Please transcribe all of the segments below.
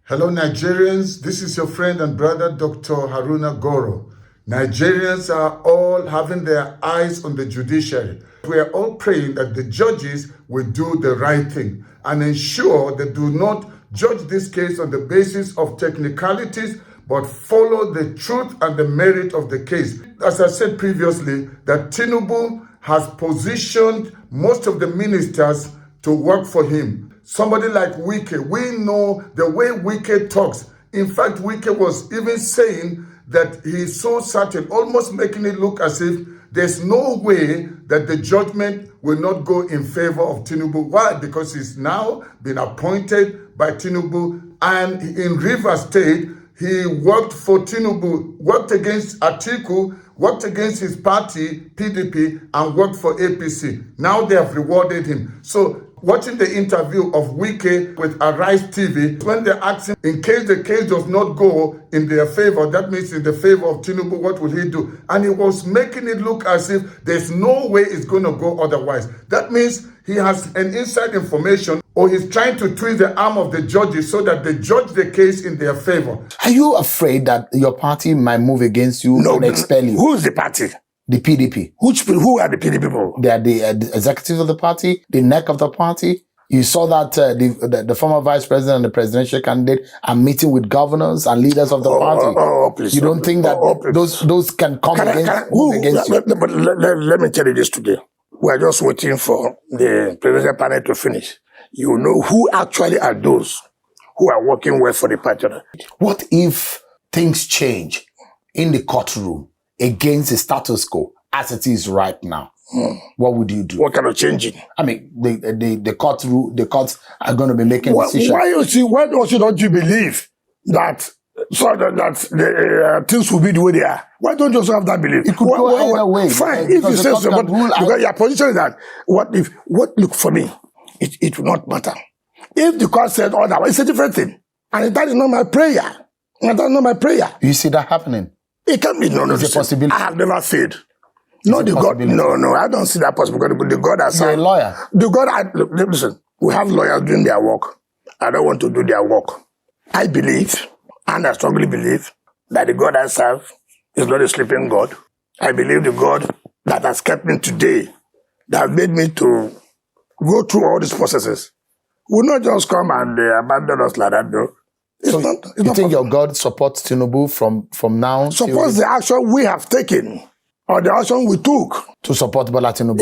Hello, Nigerians. This is your friend and brother, Dr. Haruna Goro. Nigerians are all having their eyes on the judiciary. We are all praying that the judges will do the right thing and ensure they do not judge this case on the basis of technicalities, but follow the truth and the merit of the case. As I said previously, that Tinubu has positioned most of the ministers to work for him. Somebody like Wike, we know the way Wike talks. In fact, Wike was even saying that he is so certain, almost making it look as if there's no way that the judgment will not go in favor of Tinubu. Why? Because he's now been appointed by Tinubu, and in Rivers State, he worked for Tinubu, worked against Atiku, worked against his party, PDP, and worked for APC. Now they have rewarded him. So watching the interview of Wike with Arise TV, when they asked him, in case the case does not go in their favor, that means in the favor of Tinubu, what will he do? And he was making it look as if there's no way it's going to go otherwise. That means he has an inside information, or he's trying to twist the arm of the judges so that they judge the case in their favor. Are you afraid that your party might move against you and expel you? Who's the party? The PDP. Who are the PDP people? They are the executives of the party, the neck of the party. You saw that the former vice president and the presidential candidate are meeting with governors and leaders of the party. Please. You don't think that those can come against you? But let me tell you this today. We are just waiting for the presidential panel to finish. You know who actually are those who are working well for the party. What if things change in the courtroom against the status quo as it is right now? What would you do? What kind of changing? I mean, the courts are going to be making decisions. Why don't you believe that the things will be the way they are? Why don't you also have that belief? It could go either way. Fine, if you say so, but because your position is that look for me, it will not matter. If the court said otherwise, it's a different thing, and that is not my prayer. And that's not my prayer. You see that happening? It can be no. It's a possibility. I have never said. No, the God. No, I don't see that possible. Because the God has. You're a lawyer. The God. Listen, we have lawyers doing their work. I don't want to do their work. I believe, and I strongly believe, that the God I serve is not a sleeping God. I believe the God that has kept me today, that made me to go through all these processes, will not just come and abandon us like that, though. You think your God supports Tinubu from now? Supports the action we have taken, or the action we took. To support Bola Tinubu?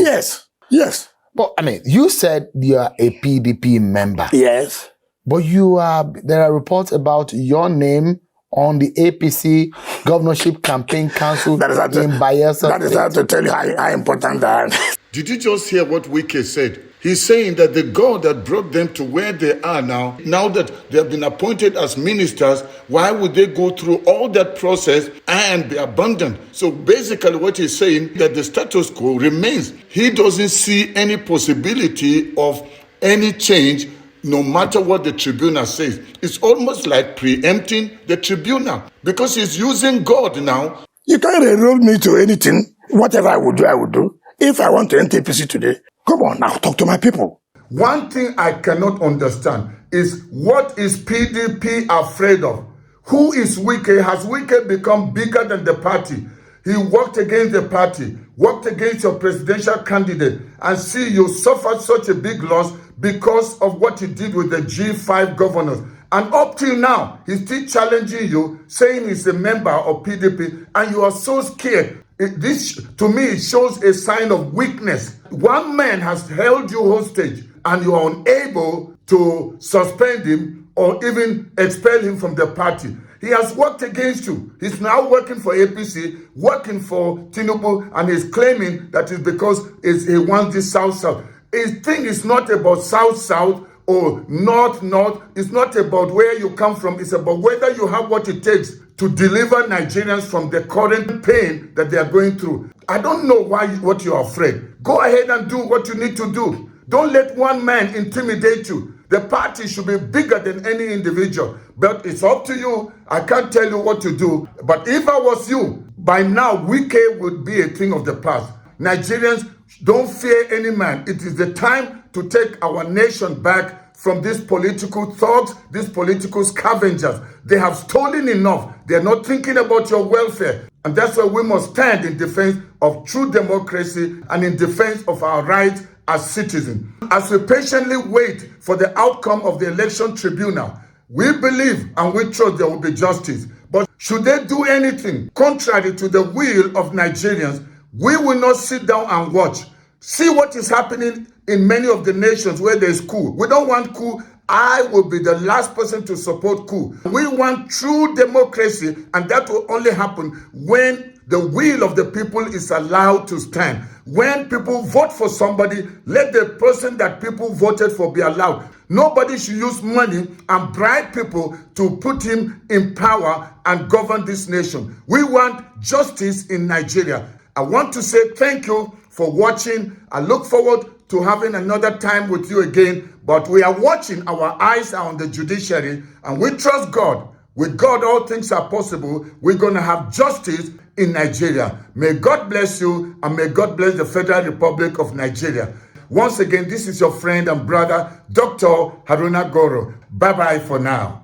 Yes. But, I mean, you said you are a PDP member. Yes. But there are reports about your name on the APC Governorship Campaign Council in Bayelsa. That is how to tell you how important that is. Did you just hear what Wike said? He's saying that the God that brought them to where they are now that they have been appointed as ministers, why would they go through all that process and be abandoned? So basically what he's saying, that the status quo remains. He doesn't see any possibility of any change, no matter what the tribunal says. It's almost like preempting the tribunal, because he's using God now. You can't enroll me to anything. Whatever I would do. If I want to enter APC today, come on now, talk to my people. One thing I cannot understand is, what is PDP afraid of? Who is Wike? Has Wike become bigger than the party? He worked against the party, worked against your presidential candidate, and see, you suffered such a big loss because of what he did with the G5 governors. And up till now, he's still challenging you, saying he's a member of PDP, and you are so scared. This, to me, it shows a sign of weakness. One man has held you hostage, and you are unable to suspend him or even expel him from the party. He has worked against you. He's now working for APC, working for Tinubu, and he's claiming that it's because he wants this South-South. His thing is not about South-South or North-North. It's not about where you come from. It's about whether you have what it takes to deliver Nigerians from the current pain that they are going through. I don't know what you're afraid. Go ahead and do what you need to do. Don't let one man intimidate you. The party should be bigger than any individual. But it's up to you. I can't tell you what to do. But if I was you, by now, Wike would be a thing of the past. Nigerians, don't fear any man. It is the time to take our nation back from these political thugs, these political scavengers. They have stolen enough. They're not thinking about your welfare. And that's why we must stand in defense of true democracy and in defense of our rights as citizens. As we patiently wait for the outcome of the election tribunal, we believe and we trust there will be justice. But should they do anything contrary to the will of Nigerians, we will not sit down and watch. See what is happening in many of the nations where there's coup. We don't want coup. I will be the last person to support coup. We want true democracy, and that will only happen when the will of the people is allowed to stand. When people vote for somebody, let the person that people voted for be allowed. Nobody should use money and bribe people to put him in power and govern this nation. We want justice in Nigeria. I want to say thank you for watching. I look forward to having another time with you again. But we are watching. Our eyes are on the judiciary, and we trust God. With God, all things are possible. We're going to have justice in Nigeria. May God bless you, and may God bless the Federal Republic of Nigeria. Once again, this is your friend and brother, Dr. Haruna Goro. Bye-bye for now.